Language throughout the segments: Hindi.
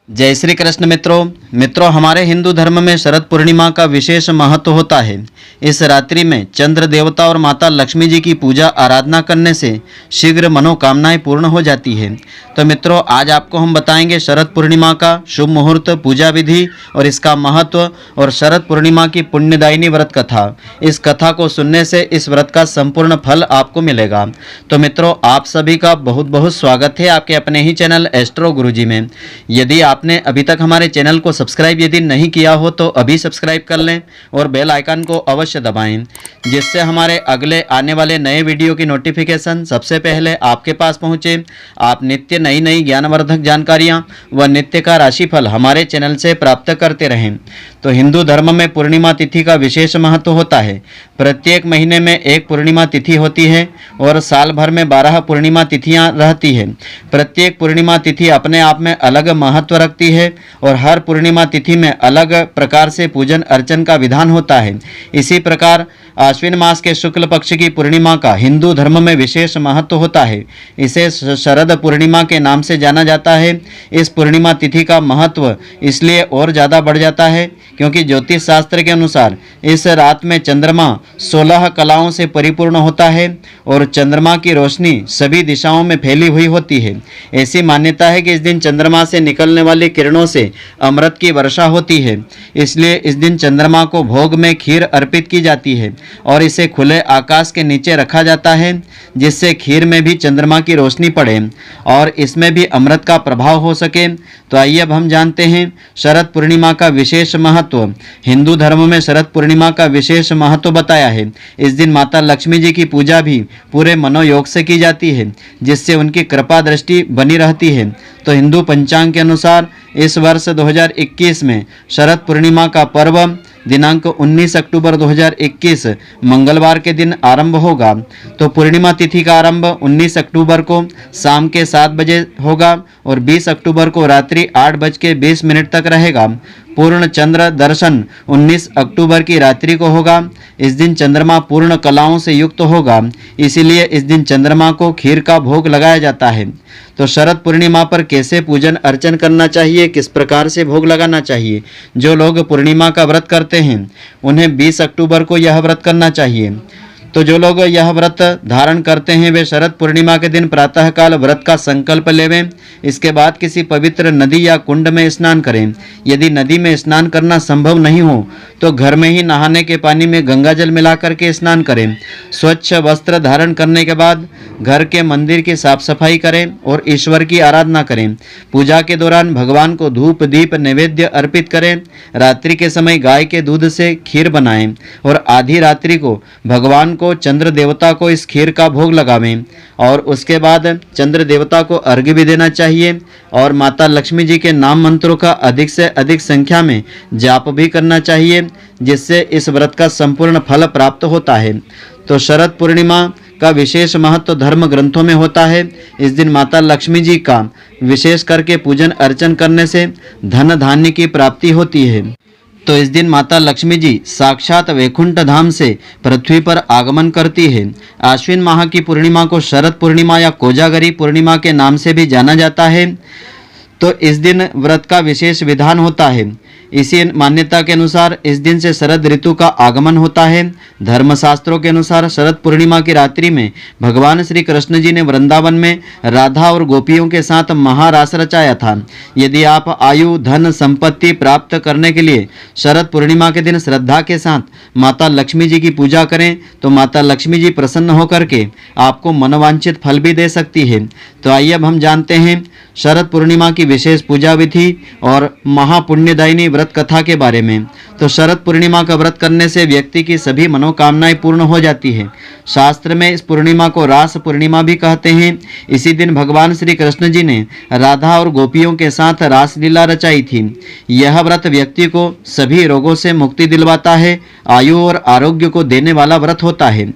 जय श्री कृष्ण मित्रों हमारे हिंदू धर्म में शरद पूर्णिमा का विशेष महत्व होता है। इस रात्रि में चंद्र देवता और माता लक्ष्मी जी की पूजा आराधना करने से शीघ्र मनोकामनाएं पूर्ण हो जाती है। तो मित्रों, आज आपको हम बताएंगे शरद पूर्णिमा का शुभ मुहूर्त, पूजा विधि और इसका महत्व और शरद पूर्णिमा की पुण्यदायिनी व्रत कथा। इस कथा को सुनने से इस व्रत का संपूर्ण फल आपको मिलेगा। तो मित्रों, आप सभी का बहुत बहुत स्वागत है आपके अपने ही चैनल एस्ट्रो गुरुजी में। यदि आपने अभी तक हमारे चैनल को सब्सक्राइब यदि नहीं किया हो तो अभी सब्सक्राइब कर लें और बेल आइकन को अवश्य दबाएं, जिससे हमारे अगले आने वाले नए वीडियो की नोटिफिकेशन सबसे पहले आपके पास पहुंचे। आप नित्य नई नई ज्ञानवर्धक जानकारियां व नित्य का राशिफल हमारे चैनल से प्राप्त करते रहें। तो हिंदू धर्म में पूर्णिमा तिथि का विशेष महत्व होता है। प्रत्येक महीने में एक पूर्णिमा तिथि होती है और साल भर में 12 पूर्णिमा तिथियां रहती है। प्रत्येक पूर्णिमा तिथि अपने आप में अलग महत्व रखती है और हर पूर्णिमा तिथि में अलग प्रकार से पूजन अर्चन का विधान होता है। इसी प्रकार आश्विन मास के शुक्ल पक्ष की पूर्णिमा का हिंदू धर्म में विशेष महत्व होता है। इसे शरद पूर्णिमा के नाम से जाना जाता है। इस पूर्णिमा तिथि का महत्व इसलिए और ज़्यादा बढ़ जाता है क्योंकि ज्योतिष शास्त्र के अनुसार इस रात में चंद्रमा 16 कलाओं से परिपूर्ण होता है और चंद्रमा की रोशनी सभी दिशाओं में फैली हुई होती है। ऐसी मान्यता है कि इस दिन चंद्रमा से निकलने वाली किरणों से अमृत की वर्षा होती है। इसलिए इस दिन चंद्रमा को भोग में खीर अर्पित की जाती है और इसे खुले आकाश के नीचे रखा जाता है, जिससे खीर में भी चंद्रमा की रोशनी पड़े और इसमें भी अमृत का प्रभाव हो सके। तो आइए अब हम जानते हैं शरद पूर्णिमा का विशेष महत्व। हिंदू धर्म में शरद पूर्णिमा का विशेष महत्व बताया है। इस दिन माता लक्ष्मी जी की पूजा भी पूरे मनोयोग से की जाती है, जिससे उनकी कृपा दृष्टि बनी रहती है। तो हिंदू पंचांग के अनुसार इस वर्ष 2021 में शरद पूर्णिमा का पर्व दिनांक 19 अक्टूबर 2021 मंगलवार के दिन आरंभ होगा। तो पूर्णिमा तिथि का आरंभ 19 अक्टूबर को शाम के 7 बजे होगा और 20 अक्टूबर को रात्रि 8:20 तक रहेगा। पूर्ण चंद्र दर्शन 19 अक्टूबर की रात्रि को होगा। इस दिन चंद्रमा पूर्ण कलाओं से युक्त होगा, इसीलिए इस दिन चंद्रमा को खीर का भोग लगाया जाता है। तो शरद पूर्णिमा पर कैसे पूजन अर्चन करना चाहिए, किस प्रकार से भोग लगाना चाहिए। जो लोग पूर्णिमा का व्रत करते हैं उन्हें 20 अक्टूबर को यह व्रत करना चाहिए। तो जो लोग यह व्रत धारण करते हैं वे शरद पूर्णिमा के दिन प्रातःकाल व्रत का संकल्प लेवें। इसके बाद किसी पवित्र नदी या कुंड में स्नान करें। यदि नदी में स्नान करना संभव नहीं हो तो घर में ही नहाने के पानी में गंगा जल मिलाकर के स्नान करें। स्वच्छ वस्त्र धारण करने के बाद घर के मंदिर की साफ सफाई करें और ईश्वर की आराधना करें। पूजा के दौरान भगवान को धूप दीप नैवेद्य अर्पित करें। रात्रि के समय गाय के दूध से खीर बनाएं और आधी रात्रि को भगवान को चंद्र देवता को इस खीर का भोग लगावें और उसके बाद चंद्र देवता को अर्घ्य भी देना चाहिए और माता लक्ष्मी जी के नाम मंत्रों का अधिक से अधिक संख्या में जाप भी करना चाहिए, जिससे इस व्रत का संपूर्ण फल प्राप्त होता है। तो शरद पूर्णिमा का विशेष महत्व धर्म ग्रंथों में होता है। इस दिन माता लक्ष्मी जी का विशेष करके पूजन अर्चन करने से धन धान्य की प्राप्ति होती है। तो इस दिन माता लक्ष्मी जी साक्षात वैकुंठ धाम से पृथ्वी पर आगमन करती है। आश्विन माह की पूर्णिमा को शरद पूर्णिमा या कोजागरी पूर्णिमा के नाम से भी जाना जाता है। तो इस दिन व्रत का विशेष विधान होता है। इसी मान्यता के अनुसार इस दिन से शरद ऋतु का आगमन होता है। धर्मशास्त्रों के अनुसार शरद पूर्णिमा की रात्रि में भगवान श्री कृष्ण जी ने वृंदावन में राधा और गोपियों के साथ महारास रचाया था। यदि आप आयु धन संपत्ति प्राप्त करने के लिए शरद पूर्णिमा के दिन श्रद्धा के साथ माता लक्ष्मी जी की पूजा करें तो माता लक्ष्मी जी प्रसन्न होकर के आपको मनोवांछित फल भी दे सकती है। तो आइए अब हम जानते हैं शरद पूर्णिमा की विशेष पूजा विधि और महापुण्यदायिनी व्रत कथा के बारे में। तो शरद पूर्णिमा का व्रत करने से व्यक्ति की सभी मनोकामनाएं पूर्ण हो जाती है। शास्त्र में इस पूर्णिमा को रास पूर्णिमा भी कहते हैं। इसी दिन भगवान श्री कृष्ण जी ने राधा और गोपियों के साथ रासलीला रचाई थी। यह व्रत व्यक्ति को सभी रोगों से मुक्ति दिलवाता है, आयु और आरोग्य को देने वाला व्रत होता है।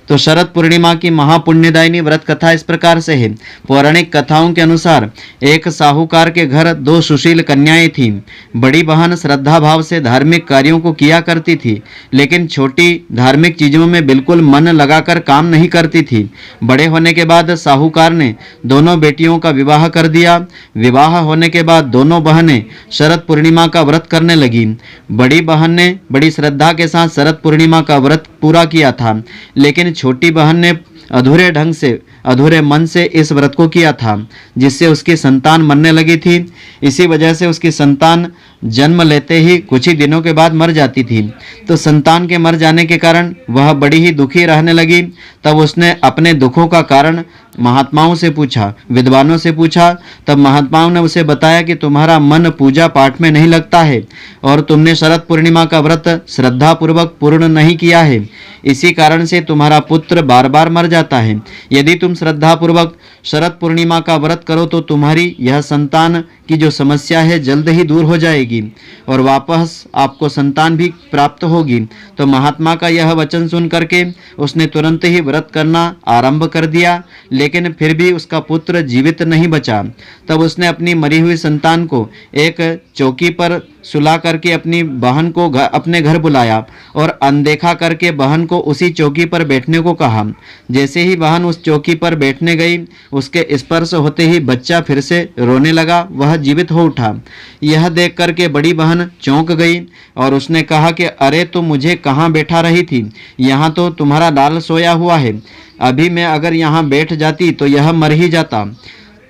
तो शरद पूर्णिमा की महापुण्यदायिनी व्रत कथा इस प्रकार से है। पौराणिक कथाओं के अनुसार एक साहूकार के घर 2 सुशील कन्याएं थीं। बड़ी बहन श्रद्धा भाव से धार्मिक कार्यों को किया करती थी, लेकिन छोटी धार्मिक चीजों में बिल्कुल मन लगाकर काम नहीं करती थी। बड़े होने के बाद साहूकार ने दोनों बेटियों का विवाह कर दिया। विवाह होने के बाद दोनों बहनें शरद पूर्णिमा का व्रत करने लगी। बड़ी बहन ने बड़ी श्रद्धा के साथ शरद पूर्णिमा का व्रत पूरा किया था, लेकिन छोटी बहन ने अधूरे ढंग से, अधूरे मन से इस व्रत को किया था, जिससे उसकी संतान मरने लगी थी। इसी वजह से उसकी संतान जन्म लेते ही कुछ ही दिनों के बाद मर जाती थी। तो संतान के मर जाने के कारण वह बड़ी ही दुखी रहने लगी। तब उसने अपने दुखों का कारण महात्माओं से पूछा, विद्वानों से पूछा। तब महात्माओं ने उसे बताया कि तुम्हारा मन पूजा पाठ में नहीं लगता है और तुमने शरद पूर्णिमा का व्रत श्रद्धापूर्वक पूर्ण नहीं किया है। इसी कारण से तुम्हारा पुत्र बार बार मर जाता है। यदि तुम श्रद्धापूर्वक शरद पूर्णिमा का व्रत करो तो तुम्हारी यह संतान की जो समस्या है जल्द ही दूर हो जाएगी और वापस आपको संतान भी प्राप्त होगी। तो महात्मा का यह वचन सुन करके उसने तुरंत ही व्रत करना आरंभ कर दिया, लेकिन फिर भी उसका पुत्र जीवित नहीं बचा। तब उसने अपनी मरी हुई संतान को एक चौकी पर सुला करके अपनी बहन को अपने घर बुलाया और अनदेखा करके बहन को उसी चौकी पर बैठने को कहा। जैसे ही बहन उस चौकी पर बैठने गई, उसके स्पर्श होते ही बच्चा फिर से रोने लगा, वह जीवित हो उठा। यह देख करके बड़ी बहन चौंक गई और उसने कहा कि अरे तुम मुझे कहाँ बैठा रही थी? यहाँ तो तुम्हारा लाल सोया हुआ है। अभी मैं अगर यहाँ बैठ जाती तो यह मर ही जाता।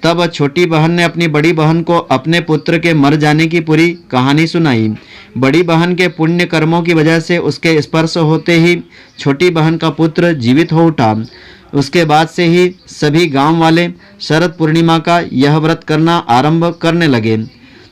तब छोटी बहन ने अपनी बड़ी बहन को अपने पुत्र के मर जाने की पूरी कहानी सुनाई। बड़ी बहन के पुण्य कर्मों की वजह से उसके स्पर्श होते ही छोटी बहन का पुत्र जीवित हो उठा। उसके बाद से ही सभी गांव वाले शरद पूर्णिमा का यह व्रत करना आरंभ करने लगे।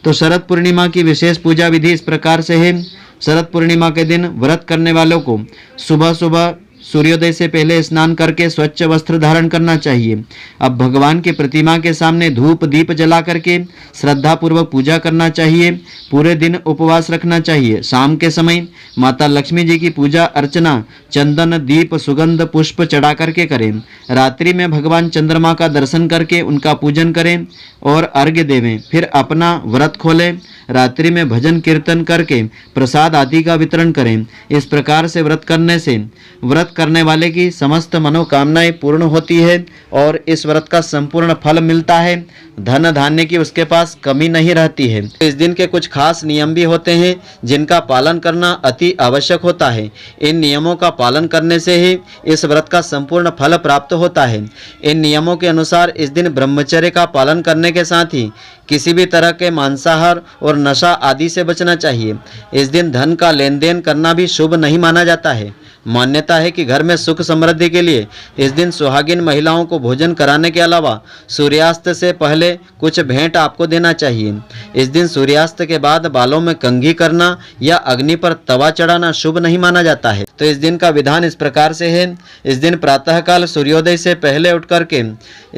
तो शरद पूर्णिमा की विशेष पूजा विधि इस प्रकार से है। शरद पूर्णिमा के दिन व्रत करने वालों को सुबह सुबह सूर्योदय से पहले स्नान करके स्वच्छ वस्त्र धारण करना चाहिए। अब भगवान की प्रतिमा के सामने धूप दीप जला करके श्रद्धा पूर्वक पूजा करना चाहिए। पूरे दिन उपवास रखना चाहिए। शाम के समय माता लक्ष्मी जी की पूजा अर्चना चंदन दीप सुगंध पुष्प चढ़ा करके करें। रात्रि में भगवान चंद्रमा का दर्शन करके उनका पूजन करें और अर्घ्य देवें। फिर अपना व्रत खोलें। रात्रि में भजन कीर्तन करके प्रसाद आदि का वितरण करें। इस प्रकार से व्रत करने से व्रत करने वाले की समस्त मनोकामनाएं पूर्ण होती है और इस व्रत का संपूर्ण फल मिलता है। धन धान्य की उसके पास कमी नहीं रहती है। इस दिन के कुछ खास नियम भी होते हैं जिनका पालन करना अति आवश्यक होता है। इन नियमों का पालन करने से ही इस व्रत का संपूर्ण फल प्राप्त होता है। इन नियमों के अनुसार इस दिन ब्रह्मचर्य का पालन करने के साथ ही किसी भी तरह के मांसाहार और नशा आदि से बचना चाहिए। इस दिन धन का लेन देन करना भी शुभ नहीं माना जाता है। मान्यता है कि घर में सुख समृद्धि के लिए इस दिन सुहागिन महिलाओं को भोजन कराने के अलावा सूर्यास्त से पहले कुछ भेंट आपको देना चाहिए। इस दिन सूर्यास्त के बाद बालों में कंघी करना या अग्नि पर तवा चढ़ाना शुभ नहीं माना जाता है। तो इस दिन का विधान इस प्रकार से है। इस दिन प्रातःकाल सूर्योदय से पहले उठ करके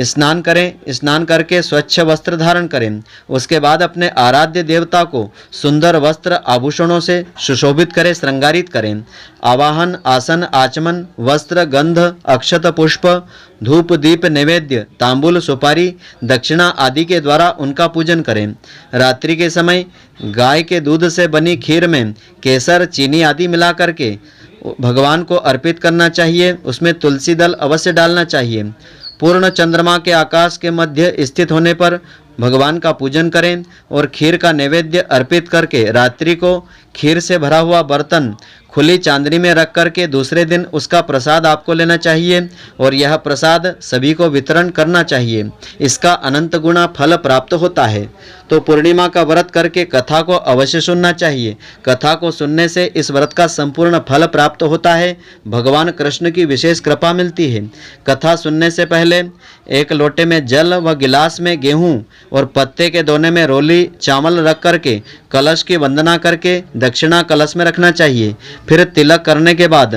स्नान करें। स्नान करके स्वच्छ वस्त्र धारण करें। उसके बाद अपने आराध्य देवता को सुंदर वस्त्र आभूषणों से सुशोभित करें, श्रृंगारित करें। आवाहन, आसन, आचमन, वस्त्र, गंध, अक्षत, पुष्प, धूप दीप नैवेद्य, तांबूल, सुपारी, दक्षिणा आदि के द्वारा उनका पूजन करें। रात्रि के समय गाय के दूध से बनी खीर में केसर, चीनी आदि मिला करके भगवान को अर्पित करना चाहिए। उसमें तुलसी दल अवश्य डालना चाहिए। पूर्ण चंद्रमा के आकाश के मध्य स्थित होने पर भगवान का पूजन करें और खीर का नैवेद्य अर्पित करके रात्रि को खीर से भरा हुआ बर्तन खुली चांदनी में रख करके दूसरे दिन उसका प्रसाद आपको लेना चाहिए और यह प्रसाद सभी को वितरण करना चाहिए। इसका अनंत गुना फल प्राप्त होता है। तो पूर्णिमा का व्रत करके कथा को अवश्य सुनना चाहिए। कथा को सुनने से इस व्रत का संपूर्ण फल प्राप्त होता है। भगवान कृष्ण की विशेष कृपा मिलती है। कथा सुनने से पहले एक लोटे में जल व गिलास में गेहूं और पत्ते के दोने में रोली चावल रख करके कलश की वंदना करके दक्षिणा कलश में रखना चाहिए। फिर तिलक करने के बाद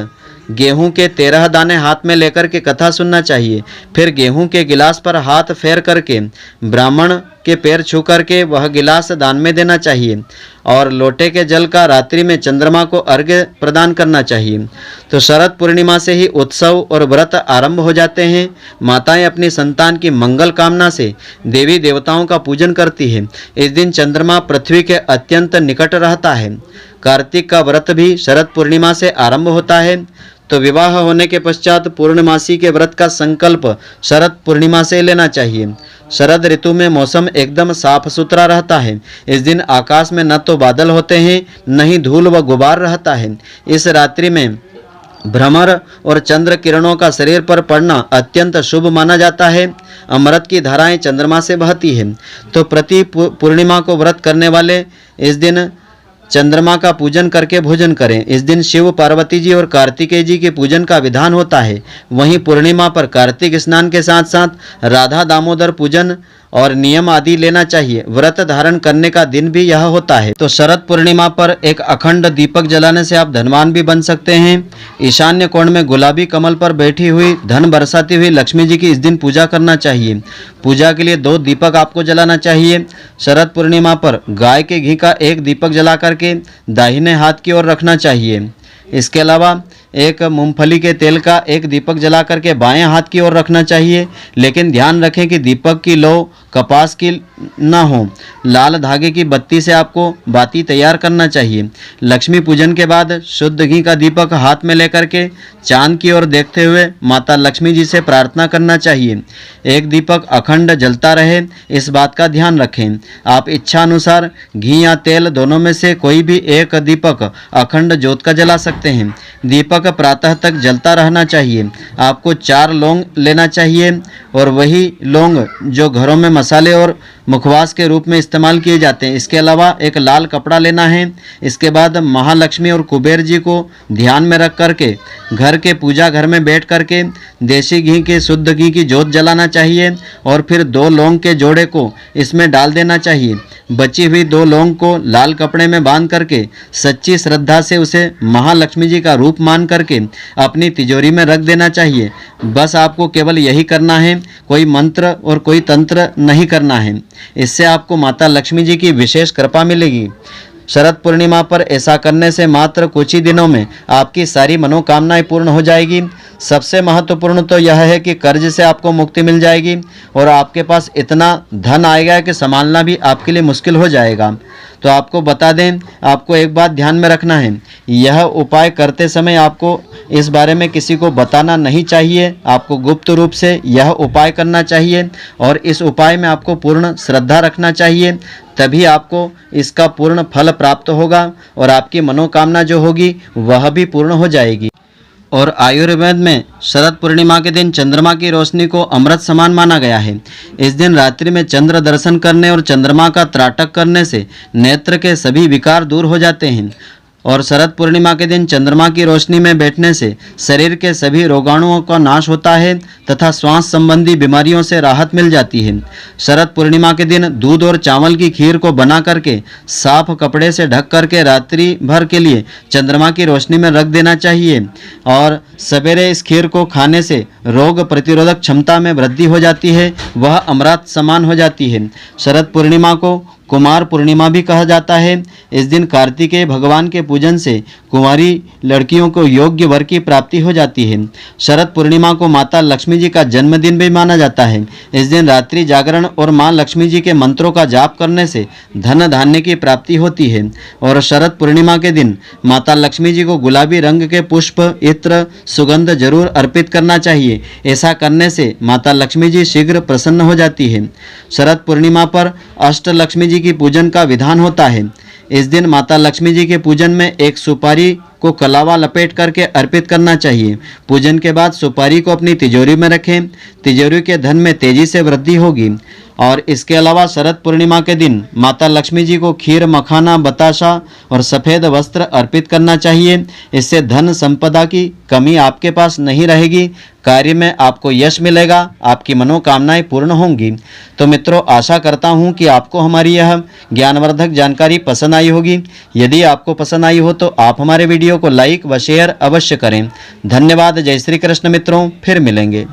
गेहूं के 13 दाने हाथ में लेकर के कथा सुनना चाहिए। फिर गेहूं के गिलास पर हाथ फेर करके ब्राह्मण के पैर छू करके वह गिलास दान में देना चाहिए और लोटे के जल का रात्रि में चंद्रमा को अर्घ्य प्रदान करना चाहिए। तो शरद पूर्णिमा से ही उत्सव और व्रत आरंभ हो जाते हैं। माताएं अपनी संतान की मंगल कामना से देवी देवताओं का पूजन करती है। इस दिन चंद्रमा पृथ्वी के अत्यंत निकट रहता है। कार्तिक का व्रत भी शरद पूर्णिमा से आरंभ होता है। तो विवाह होने के पश्चात पूर्णमासी के व्रत का संकल्प शरद पूर्णिमा से लेना चाहिए। शरद ऋतु में मौसम एकदम साफ सुथरा रहता है। इस दिन आकाश में न तो बादल होते हैं, न ही धूल व गुबार रहता है। इस रात्रि में भ्रमर और चंद्र किरणों का शरीर पर पड़ना अत्यंत शुभ माना जाता है। अमृत की धाराएं चंद्रमा से बहती है। तो प्रति पूर्णिमा को व्रत करने वाले इस दिन चंद्रमा का पूजन करके भोजन करें। इस दिन शिव पार्वती जी और कार्तिकेय जी के पूजन का विधान होता है। वहीं पूर्णिमा पर कार्तिक स्नान के साथ साथ राधा दामोदर पूजन और नियम आदि लेना चाहिए। व्रत धारण करने का दिन भी यह होता है। तो शरद पूर्णिमा पर एक अखंड दीपक जलाने से आप धनवान भी बन सकते हैं। ईशान्य कोण में गुलाबी कमल पर बैठी हुई धन बरसाती हुई लक्ष्मी जी की इस दिन पूजा करना चाहिए। पूजा के लिए 2 दीपक आपको जलाना चाहिए। शरद पूर्णिमा पर गाय के घी का 1 दीपक जला करके दाहिने हाथ की ओर रखना चाहिए। इसके अलावा एक मूंगफली के तेल का 1 दीपक जला करके बाएं हाथ की ओर रखना चाहिए। लेकिन ध्यान रखें कि दीपक की लौ कपास की ना हो। लाल धागे की बत्ती से आपको बाती तैयार करना चाहिए। लक्ष्मी पूजन के बाद शुद्ध घी का दीपक हाथ में लेकर के चांद की ओर देखते हुए माता लक्ष्मी जी से प्रार्थना करना चाहिए। 1 दीपक अखंड जलता रहे, इस बात का ध्यान रखें। आप इच्छा अनुसार घी या तेल दोनों में से कोई भी 1 दीपक अखंड ज्योत का जला सकते हैं। दीपक प्रातः तक जलता रहना चाहिए। आपको 4 लौंग लेना चाहिए और वही लौंग जो घरों में मसाले और मुखवास के रूप में इस्तेमाल किए जाते हैं। इसके अलावा एक लाल कपड़ा लेना है। इसके बाद महालक्ष्मी और कुबेर जी को ध्यान में रख करके घर के पूजा घर में बैठ करके देसी घी के शुद्ध घी की ज्योत जलाना चाहिए और फिर 2 लौंग के जोड़े को इसमें डाल देना चाहिए। बची हुई 2 लौंग को लाल कपड़े में बांध करके सच्ची श्रद्धा से उसे महालक्ष्मी जी का रूप मान करके अपनी तिजोरी में रख देना चाहिए। बस आपको केवल यही करना है, कोई मंत्र और कोई तंत्र नहीं करना है। इससे आपको माता लक्ष्मी जी की विशेष कृपा मिलेगी। शरद पूर्णिमा पर ऐसा करने से मात्र कुछ ही दिनों में आपकी सारी मनोकामनाएं पूर्ण हो जाएगी। सबसे महत्वपूर्ण तो यह है कि कर्ज से आपको मुक्ति मिल जाएगी और आपके पास इतना धन आएगा कि संभालना भी आपके लिए मुश्किल हो जाएगा। तो आपको बता दें, आपको एक बात ध्यान में रखना है, यह उपाय करते समय आपको इस बारे में किसी को बताना नहीं चाहिए। आपको गुप्त रूप से यह उपाय करना चाहिए और इस उपाय में आपको पूर्ण श्रद्धा रखना चाहिए। तभी आपको इसका पूर्ण फल प्राप्त होगा और आपकी मनोकामना जो होगी वह भी पूर्ण हो जाएगी। और आयुर्वेद में शरद पूर्णिमा के दिन चंद्रमा की रोशनी को अमृत समान माना गया है। इस दिन रात्रि में चंद्र दर्शन करने और चंद्रमा का त्राटक करने से नेत्र के सभी विकार दूर हो जाते हैं। और शरद पूर्णिमा के दिन चंद्रमा की रोशनी में बैठने से शरीर के सभी रोगाणुओं का नाश होता है तथा श्वास संबंधी बीमारियों से राहत मिल जाती है। शरद पूर्णिमा के दिन दूध और चावल की खीर को बना करके साफ कपड़े से ढक करके रात्रि भर के लिए चंद्रमा की रोशनी में रख देना चाहिए और सवेरे इस खीर को खाने से रोग प्रतिरोधक क्षमता में वृद्धि हो जाती है, वह अमृत समान हो जाती है। शरद पूर्णिमा को कुमार पूर्णिमा भी कहा जाता है। इस दिन कार्तिकेय भगवान के पूजन से कुंवारी लड़कियों को योग्य वर की प्राप्ति हो जाती है। शरद पूर्णिमा को माता लक्ष्मी जी का जन्मदिन भी माना जाता है। इस दिन रात्रि जागरण और मां लक्ष्मी जी के मंत्रों का जाप करने से धन धान्य की प्राप्ति होती है। और शरद पूर्णिमा के दिन माता लक्ष्मी जी को गुलाबी रंग के पुष्प, इत्र, सुगंध जरूर अर्पित करना चाहिए। ऐसा करने से माता लक्ष्मी जी शीघ्र प्रसन्न हो जाती है। शरद पूर्णिमा पर अष्टलक्ष्मी जी की पूजन का विधान होता है। इस दिन माता लक्ष्मी जी के पूजन में एक सुपारी को कलावा लपेट करके अर्पित करना चाहिए। पूजन के बाद सुपारी को अपनी तिजोरी में रखें। तिजोरी के धन में तेजी से वृद्धि होगी। और इसके अलावा शरद पूर्णिमा के दिन माता लक्ष्मी जी को खीर, मखाना, बताशा और सफ़ेद वस्त्र अर्पित करना चाहिए। इससे धन संपदा की कमी आपके पास नहीं रहेगी। कार्य में आपको यश मिलेगा, आपकी मनोकामनाएं पूर्ण होंगी। तो मित्रों, आशा करता हूं कि आपको हमारी यह ज्ञानवर्धक जानकारी पसंद आई होगी। यदि आपको पसंद आई हो तो आप हमारे वीडियो को लाइक व शेयर अवश्य करें। धन्यवाद। जय श्री कृष्ण मित्रों, फिर मिलेंगे।